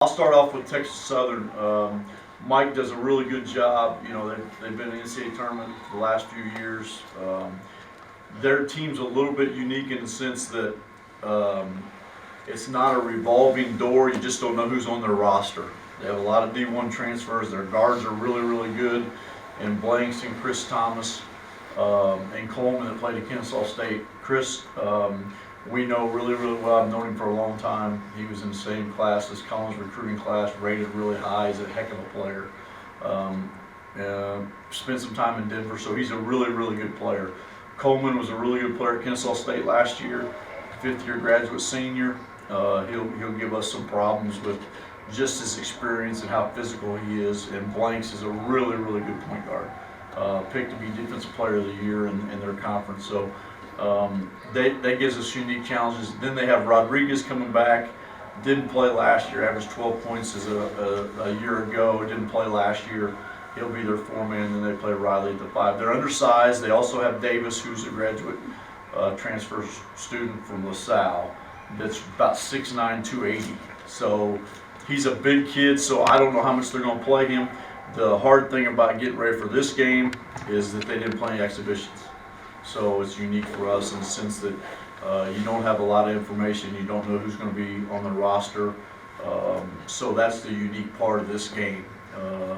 I'll start off with Texas Southern. Mike does a really good job. They've been in the NCAA tournament the last few years. Their team's a little bit unique in the sense that it's not a revolving door. You just don't know who's on their roster. They have a lot of D1 transfers. Their guards are really, really good. And Blanks and Chris Thomas and Coleman that played at Kennesaw State. Chris, we know really, really well. I've known him for a long time. He was in the same class as Colin's recruiting class, rated really high. He's a heck of a player. Spent some time in Denver, so he's a really, really good player. Coleman was a really good player at Kennesaw State last year, fifth-year graduate senior. He'll give us some problems with just his experience and how physical he is. And Blanks is a really, really good point guard. Picked to be Defensive Player of the Year in their conference. So that gives us unique challenges. Then they have Rodriguez coming back. Didn't play last year. Averaged 12 points as a year ago. Didn't play last year. He'll be their four-man. Then they play Riley at the five. They're undersized. They also have Davis, who's a graduate transfer student from LaSalle. That's about 6'9", 280. So he's a big kid. So I don't know how much they're going to play him. The hard thing about getting ready for this game is that they didn't play any exhibitions. So it's unique for us in the sense that you don't have a lot of information. You don't know who's going to be on the roster. So that's the unique part of this game.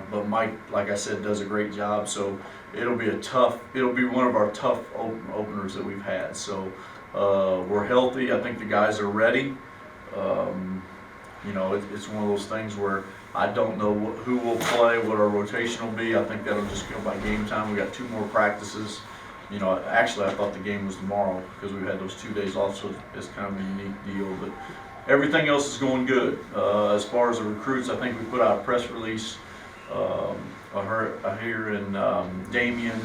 But Mike, like I said, does a great job. So it'll be one of our tough openers that we've had. So we're healthy. I think the guys are ready. It's one of those things where I don't know who will play, what our rotation will be. I think that'll just go by game time. We got 2 more practices. Actually, I thought the game was tomorrow because we've had those 2 days off, so it's kind of a unique deal. But everything else is going good. As far as the recruits, I think we put out a press release here, and Damian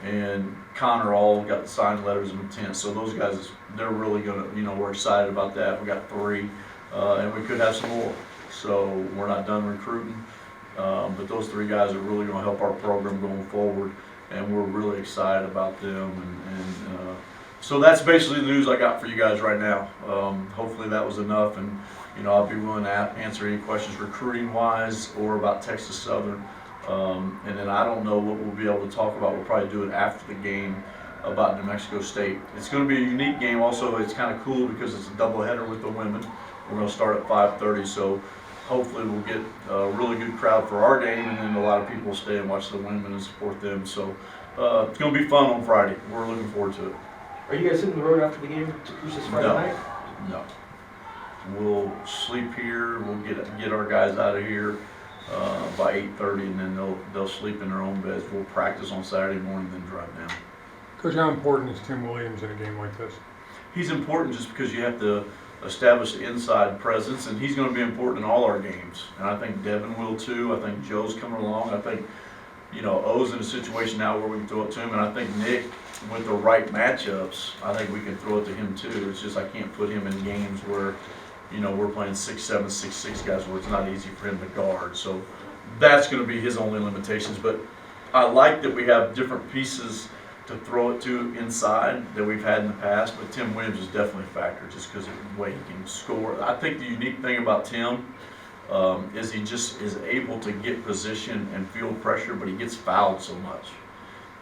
and Connor all got the signed letters of intent. So those guys, they're really going to, we're excited about that. We got 3, and we could have some more. So we're not done recruiting, but those 3 guys are really going to help our program going forward. And we're really excited about them, and so that's basically the news I got for you guys right now. Hopefully that was enough, and I'll be willing to answer any questions recruiting wise or about Texas Southern. And then I don't know what we'll be able to talk about. We'll probably do it after the game about New Mexico State. It's going to be a unique game. Also, it's kind of cool because it's a doubleheader with the women. We're going to start at 5:30, so hopefully we'll get a really good crowd for our game, and then a lot of people will stay and watch the women and support them. So it's going to be fun on Friday. We're looking forward to it. Are you guys hitting the road after the game to cruise this Friday night? No. We'll sleep here. We'll get our guys out of here by 8:30, and then they'll sleep in their own beds. We'll practice on Saturday morning, then drive down. Coach, how important is Tim Williams in a game like this? He's important just because you have to establish the inside presence, and he's going to be important in all our games. And I think Devin will too. I think Joe's coming along. I think, O's in a situation now where we can throw it to him, and I think Nick, with the right matchups, I think we can throw it to him too. It's just I can't put him in games where, we're playing 6'7", 6'6" guys where it's not easy for him to guard. So that's going to be his only limitations. But I like that we have different pieces to throw it to inside that we've had in the past, but Tim Williams is definitely a factor just because of the way he can score. I think the unique thing about Tim is he just is able to get position and feel pressure, but he gets fouled so much.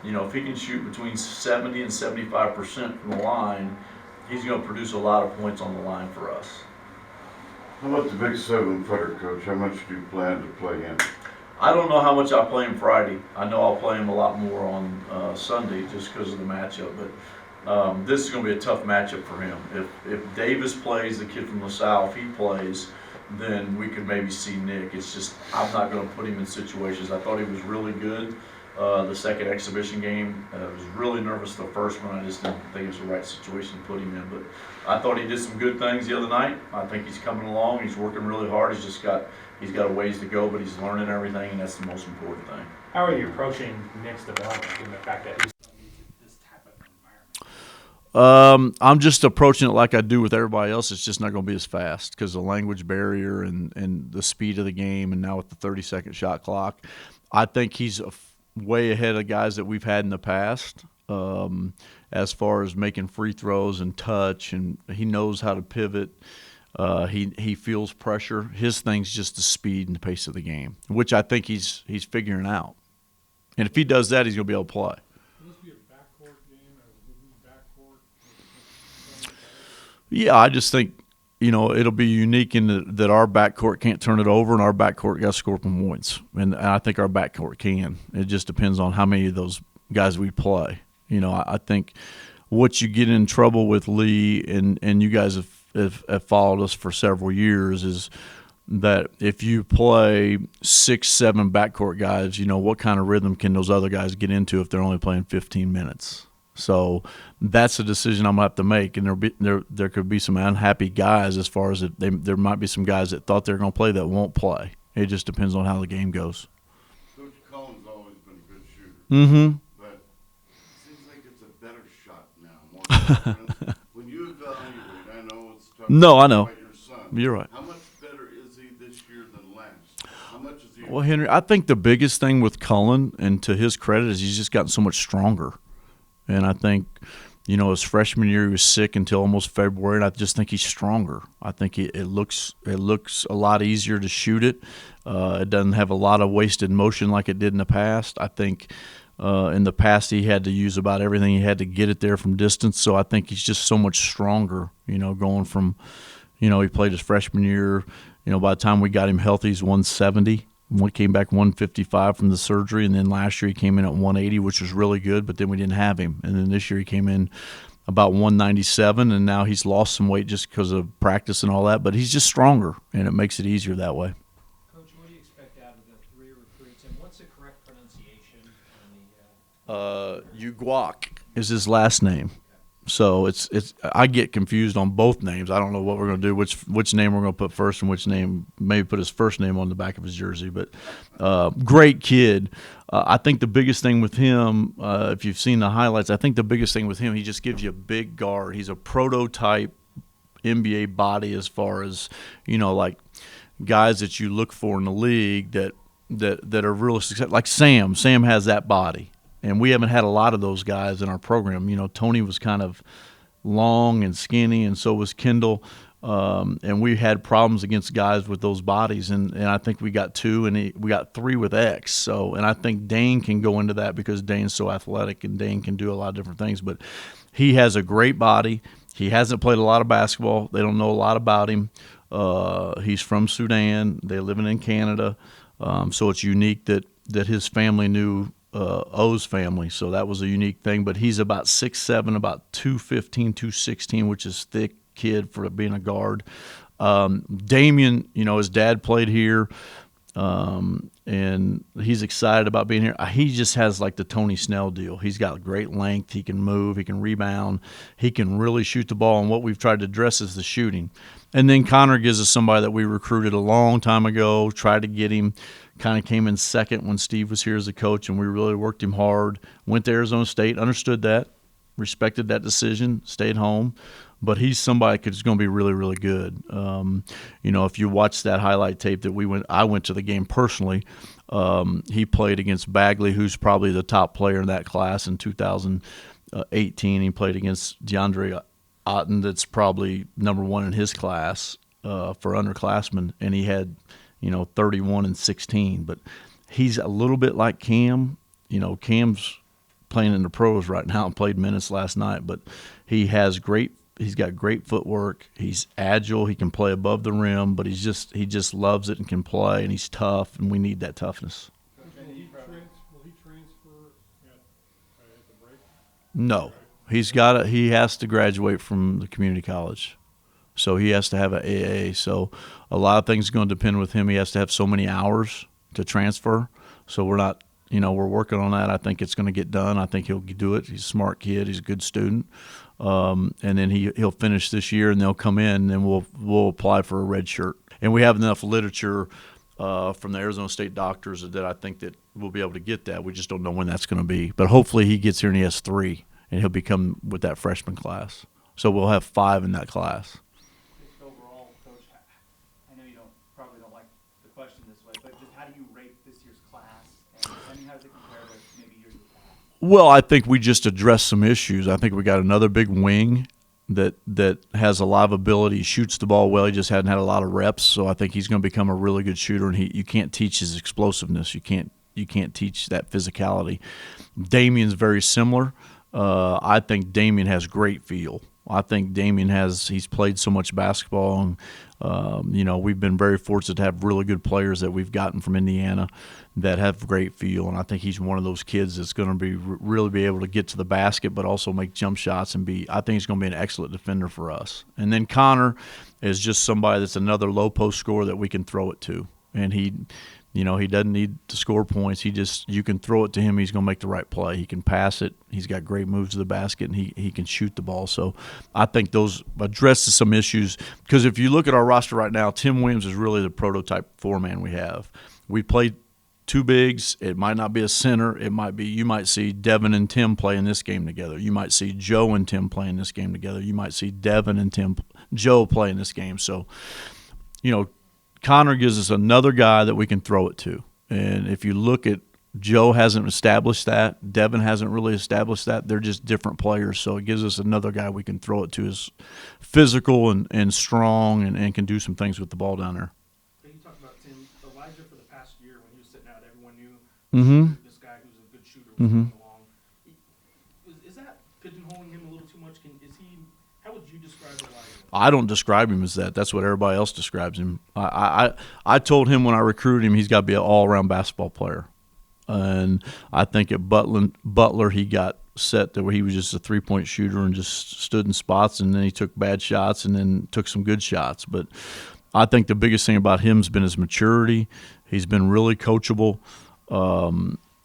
If he can shoot between 70 and 75% from the line, he's going to produce a lot of points on the line for us. How about the big 7-footer, Coach? How much do you plan to play him? I don't know how much I'll play him Friday. I know I'll play him a lot more on Sunday just because of the matchup. But this is going to be a tough matchup for him. If Davis plays, the kid from LaSalle, if he plays, then we could maybe see Nick. It's just I'm not going to put him in situations. I thought he was really good the second exhibition game. I was really nervous the first one. I just didn't think it was the right situation to put him in. But I thought he did some good things the other night. I think he's coming along. He's working really hard. He's got a ways to go, but he's learning everything, and that's the most important thing. How are you approaching Nick's development given the fact that he's this type of environment? I'm just approaching it like I do with everybody else. It's just not going to be as fast because the language barrier and the speed of the game, and now with the 30-second shot clock. I think he's way ahead of guys that we've had in the past as far as making free throws and touch, and he knows how to pivot. He feels pressure. His thing's just the speed and the pace of the game, which I think he's figuring out. And if he does that, he's going to be able to play. Will this be a backcourt game, a backcourt? Yeah, I just think, it'll be unique in that our backcourt can't turn it over and our backcourt got to score points. And I think our backcourt can. It just depends on how many of those guys we play. I think what you get in trouble with, Lee, and you guys have followed us for several years, is that if you play 6-7 backcourt guys, what kind of rhythm can those other guys get into if they're only playing 15 minutes? So that's a decision I'm going to have to make, and there could be some unhappy guys as far as there might be some guys that thought they were going to play that won't play. It just depends on how the game goes. Coach Cullen's always been a good shooter. Mm-hmm. But it seems like it's a better shot now. More confidence. When you evaluate, I know it's tough No, I know. about your son. You're right. How much better is he this year than last? How much is he? Well, Henry, I think the biggest thing with Cullen, and to his credit, is he's just gotten so much stronger. And I think, his freshman year he was sick until almost February, and I just think he's stronger. I think it looks a lot easier to shoot it. It doesn't have a lot of wasted motion like it did in the past. I think in the past he had to use about everything he had to get it there from distance. So I think he's just so much stronger, going from, he played his freshman year. By the time we got him healthy, he's 170. One came back 155 from the surgery, and then last year he came in at 180, which was really good, but then we didn't have him. And then this year he came in about 197, and now he's lost some weight just because of practice and all that, but he's just stronger, and it makes it easier that way. Coach, what do you expect out of the 3 recruits, and what's the correct pronunciation on the Uguak is his last name. So it's I get confused on both names. I don't know what we're going to do, which name we're going to put first and which name, maybe put his first name on the back of his jersey. But great kid. I think the biggest thing with him, if you've seen the highlights, I think the biggest thing with him, he just gives you a big guard. He's a prototype NBA body as far as, like guys that you look for in the league that are really successful. Like Sam. Sam has that body. And we haven't had a lot of those guys in our program. Tony was kind of long and skinny, and so was Kendall. And we had problems against guys with those bodies. And I think we got 2, and we got 3 with X. So, and I think Dane can go into that because Dane's so athletic, and Dane can do a lot of different things. But he has a great body. He hasn't played a lot of basketball. They don't know a lot about him. He's from Sudan. They're living in Canada. So it's unique that his family knew O's family, so that was a unique thing. But he's about 6'7", about 215, 216, which is thick kid for being a guard. Damien, his dad played here, and he's excited about being here. He just has like the Tony Snell deal. He's got great length. He can move. He can rebound. He can really shoot the ball, and what we've tried to address is the shooting. And then Connor gives us somebody that we recruited a long time ago, tried to get him, kind of came in second when Steve was here as a coach, and we really worked him hard. Went to Arizona State, understood that, respected that decision, stayed home. But he's somebody who's going to be really, really good. If you watch that highlight tape that I went to the game personally. He played against Bagley, who's probably the top player in that class in 2018. He played against DeAndre Otten, that's probably number 1 in his class for underclassmen, and he had 31 and 16. But he's a little bit like Cam. Cam's playing in the pros right now and played minutes last night, but he's got great footwork. He's agile. He can play above the rim, but he just loves it and can play, and he's tough, and we need that toughness. Will he transfer at the break? No. He has to graduate from the community college. So he has to have an AA. So a lot of things are going to depend with him. He has to have so many hours to transfer. So we're working on that. I think it's going to get done. I think he'll do it. He's a smart kid. He's a good student. And then he'll finish this year, and they'll come in, and we'll apply for a red shirt. And we have enough literature from the Arizona State doctors that I think that we'll be able to get that. We just don't know when that's going to be. But hopefully he gets here and he has 3, and he'll become with that freshman class. So we'll have 5 in that class. Just overall, Coach, I know you probably don't like the question this way, but just how do you rate this year's class? And how does it compare to maybe years past? Well, I think we just addressed some issues. I think we got another big wing that has a lot of ability. He shoots the ball well. He just hadn't had a lot of reps, so I think he's going to become a really good shooter. And you can't teach his explosiveness. You can't teach that physicality. Damien's very similar. I think Damien has great feel. I think Damien he's played so much basketball, and we've been very fortunate to have really good players that we've gotten from Indiana that have great feel, and I think he's one of those kids that's going to really be able to get to the basket, but also make jump shots and I think he's going to be an excellent defender for us. And then Connor is just somebody that's another low post scorer that we can throw it to, and he doesn't need to score points. You can throw it to him. He's going to make the right play. He can pass it. He's got great moves to the basket, and he can shoot the ball. So I think those addresses some issues, because if you look at our roster right now, Tim Williams is really the prototype four-man we have. We played two bigs. It might not be a center. You might see Devin and Tim play in this game together. You might see Joe and Tim play in this game together. You might see Devin and Joe play in this game. So, Connor gives us another guy that we can throw it to. And if you look at Joe hasn't established that, Devin hasn't really established that. They're just different players. So it gives us another guy we can throw it to, is physical and strong and can do some things with the ball down there. You talked about Tim Elijah for the past year when he was sitting out. Everyone knew this guy who's a good shooter was coming along. Is that pigeonholing him a little too much? How would you describe Elijah? I don't describe him as that. That's what everybody else describes him. I told him when I recruited him he's got to be an all-around basketball player. And I think at Butler he got set to where he was just a three-point shooter and just stood in spots, and then he took bad shots and then took some good shots. But I think the biggest thing about him has been his maturity. He's been really coachable.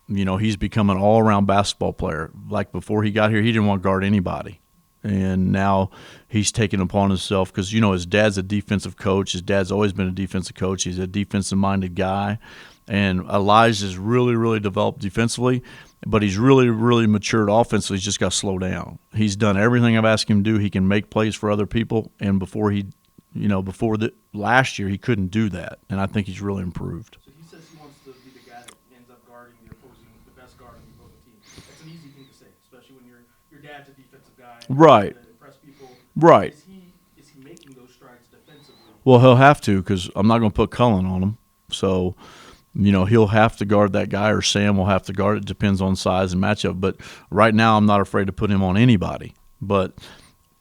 He's become an all-around basketball player. Like before he got here, he didn't want to guard anybody. And now he's taken upon himself because, his dad's a defensive coach. His dad's always been a defensive coach. He's a defensive-minded guy. And Elijah's really, really developed defensively, but he's really, really matured offensively. He's just got to slow down. He's done everything I've asked him to do. He can make plays for other people. And before last year, he couldn't do that. And I think he's really improved. So he says he wants to be the guy that ends up guarding the best guard on the opposing team. That's an easy thing to say, especially when your dad's a defensive guy. Right. To impress people. Right. Is he making those strides defensively? Well, he'll have to, because I'm not going to put Cullen on him. So, he'll have to guard that guy, or Sam will have to guard it. Depends on size and matchup. But right now I'm not afraid to put him on anybody. But,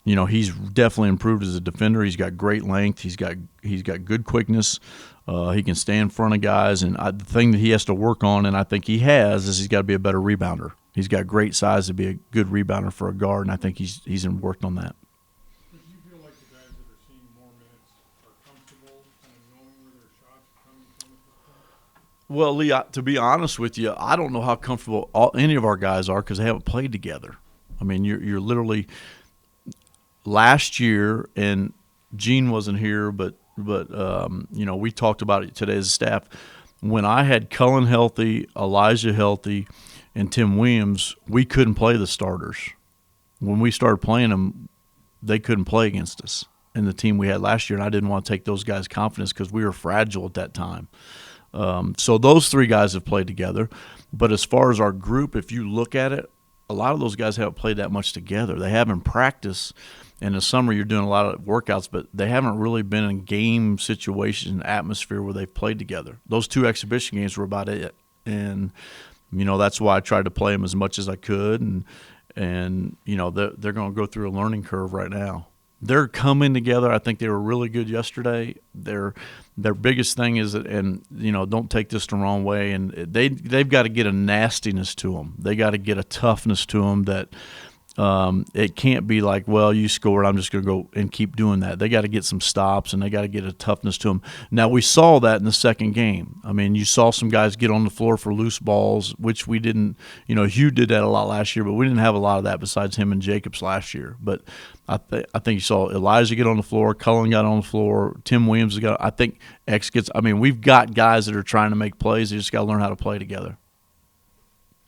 he's definitely improved as a defender. He's got great length. He's got good quickness. He can stay in front of guys. And the thing that he has to work on, and I think he has, is he's got to be a better rebounder. He's got great size to be a good rebounder for a guard, and I think he's worked on that. Do you feel like the guys that are seeing more minutes are comfortable kind of knowing where their shots are coming from at this point? Well, Lee, to be honest with you, I don't know how comfortable any of our guys are because they haven't played together. I mean, you're literally last year, and Gene wasn't here, but we talked about it today as a staff. When I had Cullen healthy, Elijah healthy, and Tim Williams, we couldn't play the starters. When we started playing them, they couldn't play against us in the team we had last year, and I didn't want to take those guys' confidence because we were fragile at that time. So those three guys have played together. But as far as our group, if you look at it, a lot of those guys haven't played that much together. They haven't practiced. In the summer, you're doing a lot of workouts, but they haven't really been in game situation, atmosphere where they've played together. Those two exhibition games were about it. And that's why I tried to play them as much as I could, and they're going to go through a learning curve right now. They're coming together. I think they were really good yesterday. Their biggest thing is that, and don't take this the wrong way, and they've got to get a nastiness to them. They got to get a toughness to them that it can't be like, well, you scored, I'm just going to go and keep doing that. They got to get some stops, and they got to get a toughness to them. Now, we saw that in the second game. I mean, you saw some guys get on the floor for loose balls, which we didn't. Hugh did that a lot last year, but we didn't have a lot of that besides him and Jacobs last year. But I think you saw Elijah get on the floor, Cullen got on the floor, Tim Williams got. I think X gets. I mean, we've got guys that are trying to make plays. They just got to learn how to play together.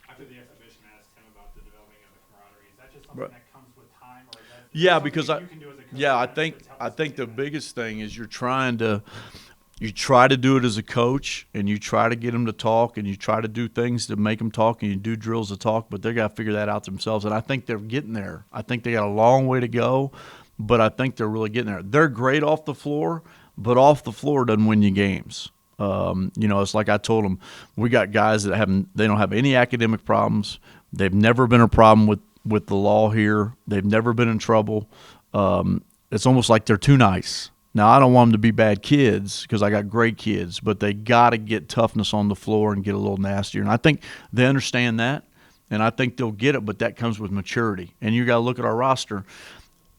After the exhibition, I asked him about the developing of the camaraderie. Is that just something Right. that comes with time, or is that Yeah, something because that you can do as a coach I think the biggest thing is you try to do it as a coach, and you try to get them to talk, and you try to do things to make them talk, and you do drills to talk, but they got to figure that out themselves. And I think they're getting there. I think they got a long way to go, but I think they're really getting there. They're great off the floor, but off the floor doesn't win you games. It's like I told them, we got guys that they don't have any academic problems. They've never been a problem with the law here. They've never been in trouble. It's almost like they're too nice. Now, I don't want them to be bad kids because I got great kids, but they got to get toughness on the floor and get a little nastier. And I think they understand that, and I think they'll get it, but that comes with maturity. And you got to look at our roster.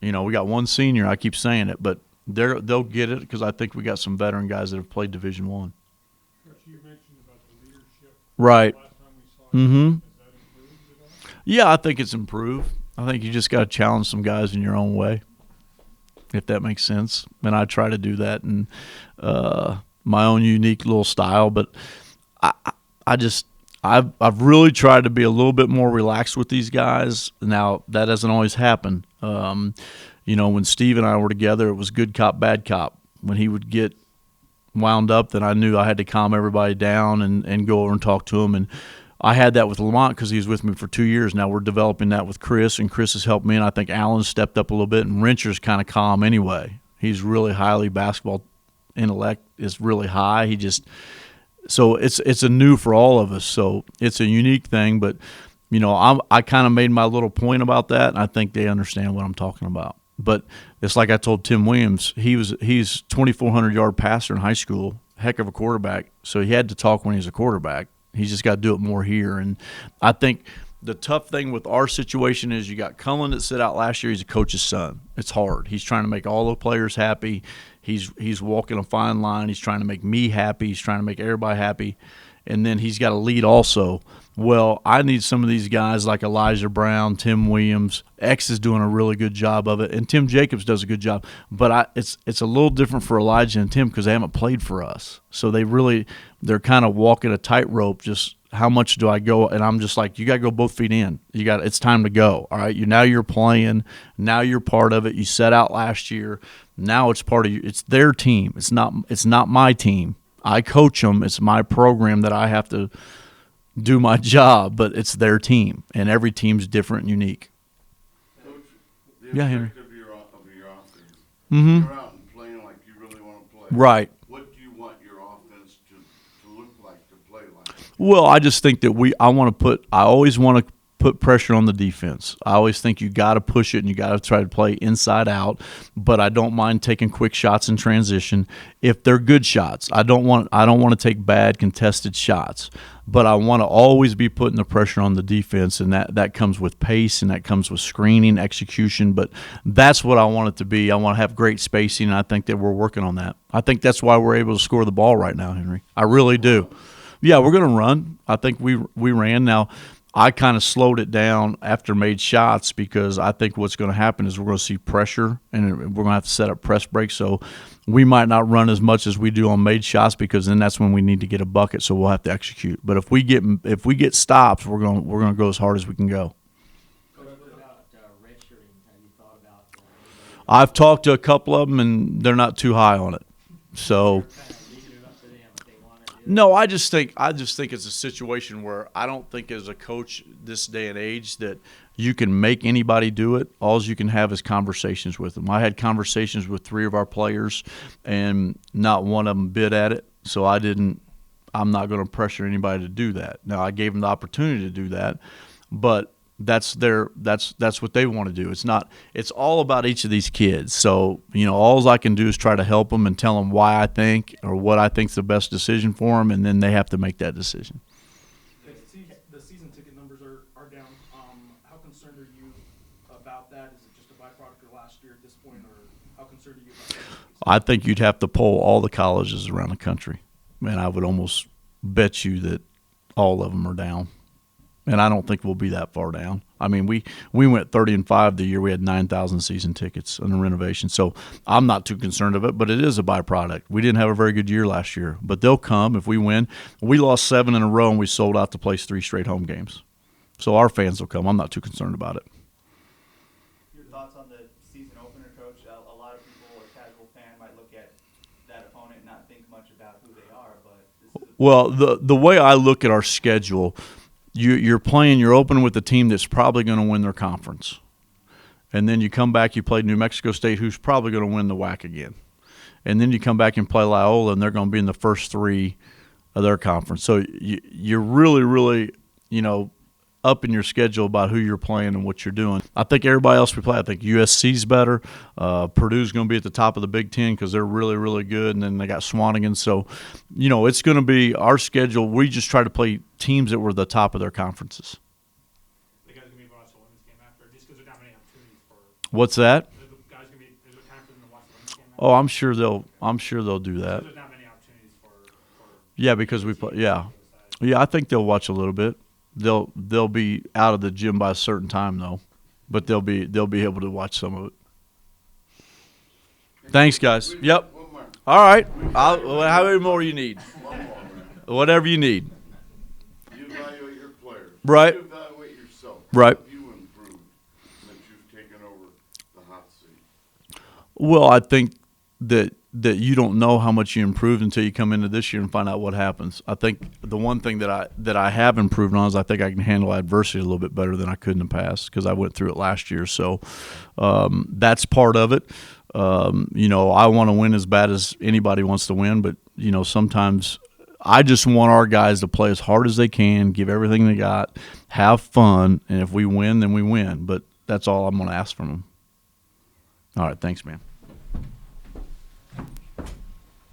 We got one senior. I keep saying it, but they'll get it because I think we got some veteran guys that have played Division I. You mentioned about the leadership. Right. Last time we saw you. Mm-hmm. Has that improved at all? Yeah, I think it's improved. I think you just got to challenge some guys in your own way, if that makes sense. And I try to do that in my own unique little style. But I've really tried to be a little bit more relaxed with these guys. Now, that doesn't always happen. When Steve and I were together, it was good cop, bad cop. When he would get wound up, then I knew I had to calm everybody down and go over and talk to him. And I had that with Lamont because he was with me for 2 years. Now we're developing that with Chris, and Chris has helped me. And I think Alan's stepped up a little bit, and Rencher's kind of calm anyway. He's really highly basketball intellect is really high. So it's a new for all of us. So it's a unique thing, but I kind of made my little point about that, and I think they understand what I'm talking about. But it's like I told Tim Williams, he's 2,400-yard passer in high school, heck of a quarterback. So he had to talk when he was a quarterback. He's just got to do it more here. And I think the tough thing with our situation is you got Cullen that sit out last year. He's a coach's son. It's hard. He's trying to make all the players happy. He's walking a fine line. He's trying to make me happy. He's trying to make everybody happy. And then he's got to lead also. Well, I need some of these guys like Elijah Brown, Tim Williams. X is doing a really good job of it, and Tim Jacobs does a good job. But it's a little different for Elijah and Tim because they haven't played for us. So they're kind of walking a tightrope. Just how much do I go? And I'm just like, you got to go both feet in. It's time to go. All right, now you're playing. Now you're part of it. You set out last year. Now it's part of you. It's their team. It's not my team. I coach them. It's my program that I have to do my job, but it's their team, and every team's different and unique. Coach, the Yeah, Henry. objective of your offense, Mm-hmm. you're out and playing like you really want to play. Right. What do you want your offense to look like, to play like? Well, I just think that I always want to put pressure on the defense. I always think you got to push it and you got to try to play inside out, but I don't mind taking quick shots in transition if they're good shots. I don't want to take bad contested shots, but I want to always be putting the pressure on the defense, and that comes with pace and that comes with screening, execution, but that's what I want it to be. I want to have great spacing, and I think that we're working on that. I think that's why we're able to score the ball right now, Henry. I really do. Yeah, we're going to run. I think we ran. Now, I kind of slowed it down after made shots because I think what's going to happen is we're going to see pressure and we're going to have to set up press breaks. So we might not run as much as we do on made shots because then that's when we need to get a bucket. So we'll have to execute. But if we get stops, we're going to go as hard as we can go. What about redshirting? Have you thought about? I've talked to a couple of them and they're not too high on it. So. Kind of leaving it up to them if they want to do it? No, I just think it's a situation where I don't think as a coach this day and age that you can make anybody do it. All you can have is conversations with them. I had conversations with 3 of our players, and not one of them bid at it. So I'm not going to pressure anybody to do that. Now I gave them the opportunity to do that, but that's what they want to do. It's all about each of these kids. So, all I can do is try to help them and tell them why I think or what I think's the best decision for them, and then they have to make that decision. The season ticket numbers are down. How concerned are you about that? Is it just a byproduct of last year at this point, or how concerned are you about that? I think you'd have to poll all the colleges around the country, and I would almost bet you that all of them are down. And I don't think we'll be that far down. I mean, we went 30-5 the year. We had 9,000 season tickets on the renovation. So I'm not too concerned of it, but it is a byproduct. We didn't have a very good year last year, but they'll come if we win. We lost 7 in a row, and we sold out to place 3 straight home games. So our fans will come. I'm not too concerned about it. Your thoughts on the season opener, Coach? A lot of people, a casual fan, might look at that opponent and not think much about who they are, but this is Well, the way I look at our schedule – You're opening with a team that's probably going to win their conference. and then you come back, you play New Mexico State, who's probably going to win the WAC again, and then you come back and play Loyola, and they're going to be in the first 3 of their conference. So you're really, really, up in your schedule about who you're playing and what you're doing. I think everybody else we play, I think USC's better. Purdue's going to be at the top of the Big Ten because they're really, really good, and then they got Swanigan. So, it's going to be our schedule. We just try to play teams that were the top of their conferences. The guys gonna be watching the women's game after, just because there's not many opportunities for. What's that? The guys gonna be. Is there time for them to watch the women's game? Oh, I'm sure they'll do that. There's not many opportunities for Yeah, because we play. Yeah, I think they'll watch a little bit. They'll be out of the gym by a certain time though, but they'll be able to watch some of it. Thanks, guys. Yep. One more. All right. How many more you need? One more, man. Whatever you need. You evaluate your players. Right. You evaluate yourself. Right. How have you improved since you've taken over the hot seat? Well, I think that you don't know how much you improved until you come into this year and find out what happens. I think the one thing that I have improved on is I think I can handle adversity a little bit better than I could in the past because I went through it last year. So that's part of it. I want to win as bad as anybody wants to win, but sometimes I just want our guys to play as hard as they can, give everything they got, have fun, and if we win, then we win. But that's all I'm going to ask from them. All right, thanks, man.